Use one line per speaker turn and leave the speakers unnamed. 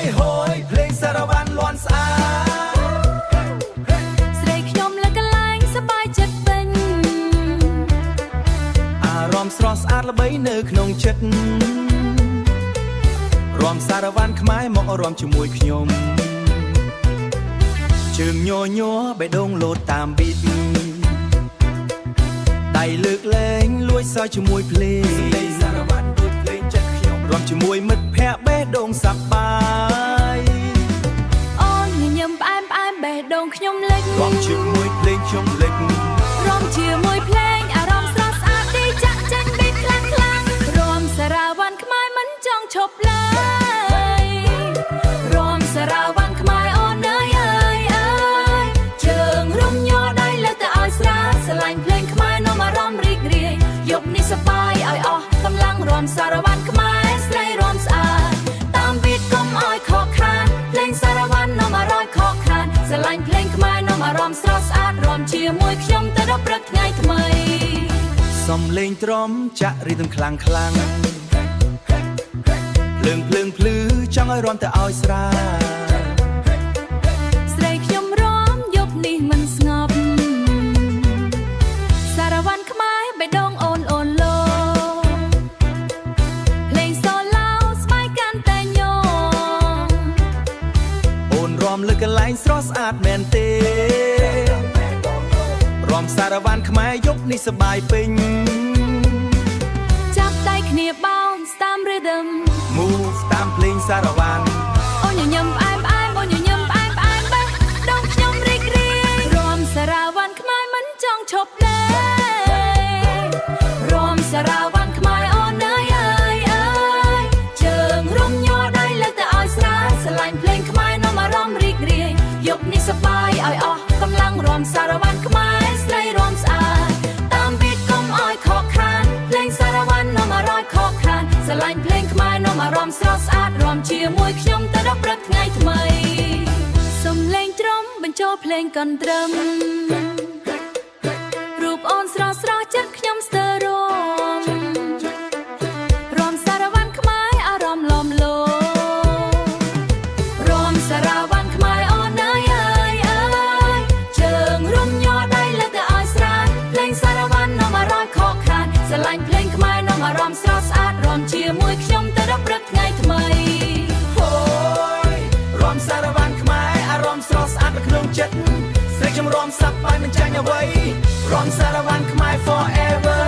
ยโหยเพลงสารวันล้วนสะอาด
ស្រីខ្ញុំលើកកន្លែងសប្បាយចិត្តពេញ
អារម្មណ៍ស្រស់ស្អាតល្បីនៅក្នុងចិត្តរាំសារវ៉ាន់ខ្មែរមករំជាមួយខ្ញុំជើងញយញបេះដូងលោតតាមប៊ីតដៃលើកលែងលួចសើជាមួយភ្លេងសម្លេងសារវ៉ាន់ដូចភ្លេងចិត្តខ្ញុំរាំជាមួយមិត្តភ័ក្តិបេះដូងសប្បាយ
អូនញញឹមផ្អែមផ្អែមបេះដូងខ្ញុំលិច
រាំជាមួយភ្លេងខ្ញុំលិច
រាំជាមួយភ្លេងអារម្មណ៍ស្រស់ស្អាតទីចាក់ចេញបេះខ្លាំងខ្លាំងរាំសារវ៉ាន់ខ្មែរមិនចង់ឈប់ឡើយរាំសារវ៉ាន់ខ្មែរអូនអើយអើយអើយជើងរុំញ័រដៃលើកទៅឲ្យស្រាលស្រឡាញ់ភ្លេងខ្មែរនាំអារម្មណ៍រីករាយយប់នេះសប្បាយឲ្យអស់កម្លាំងរាំសារវ៉ាន់ខ្មែរស្រីរាំស្អាតតាមប៊ីតកុំឲ្យខកខានភ្លេងសារវ៉ាន់នាំអារម្មណ៍ខកខានស្រឡាញ់ភ្លេងខ្មែរនាំអារម្មណ៍ស្រស់ស្អាតរាំជាមួយខ្ញុំទៅដល់ព្រឹកថ្ងៃថ្មី
សំលេងទ្រាំចាក់រីទឹមខ្លាំងខ្លាំងភ្លើងភ្លឺចង់ឲ្យរាំទៅឲ្យស្រាល
ស្រីខ្ញុំរាំយប់នេះមិនស្ងប់សារវ៉ាន់ខ្មែរបេះដូងអូនអូនលោភ្លេងសូឡូស្បែកកាន់តែញយ
អូនរាំលើកន្លែងស្រស់ស្អាតមែនទេរាំសារវ៉ាន់ខ្មែរយប់នេះសប្បាយពេញ
ចាប់ដៃគ្នាបោនតាម rhythm
move តាមភ្លេងសារវ៉ាន់
អូនញញឹមផ្អែមផ្អែមអូនញញឹមផ្អែមផ្អែមបេះដូងខ្ញុំរីករាយរាំសារវ៉ាន់ខ្មែរមិនចង់ឈប់ឡើយរាំសារវ៉ាន់ខ្មែរអូនអើយអើយអើយជើងរុំញ័រដៃលើកទៅឲ្យស្រាលស្រឡាញ់ភ្លេងខ្មែរនាំអារម្មណ៍រីករាយយប់នេះសប្បាយឲ្យអស់កម្លាំងរាំសារវ៉ាន់ខ្មែរស្រីរាំស្អាតតាមប៊ីតកុំឲ្យខកខានភ្លេងសារវ៉ាន់នាំអារម្មណ៍ខកខានស្រឡាញ់ភ្លេងខ្មែរនាំអារម្មណ៍ស្រស់ស្អាតរាំជាមួយខ្ញុំទៅដល់ព្រឹកថ្ងៃថ្មីសំលេងទ្រំបញ្ចូលភ្លេងកន្ទ្រឹមរូបអូនស្រស់ស្រស់ចិត្តខ្ញុំស្ទើររាំសារវ៉ាន់ខ្មែរអារម្មណ៍លំលោរាំសារវ៉ាន់ខ្មែរអូនអើយអើយអើយជើងរុំញ័រដៃលើកទៅឲ្យស្រាលភ្លេងសារវ៉ាន់នាំអារម្មណ៍ខកខានស្រឡាញ់ភ្លេងខ្មែរនាំអារម្មណ៍ស្រស់ស្អាតរាំជាមួយខ្ញុំទៅដល់ព្រឹកថ្ងៃថ្មី
អូយរាំសារវ៉ាន់ខ្មែរអារម្មណ៍ស្រស់ស្អាតនៅក្នុងចិត្តស្រីខ្ញុំរាំសប្បាយមិនចាញ់អ្វីរាំសារវ៉ាន់ខ្មែរ forever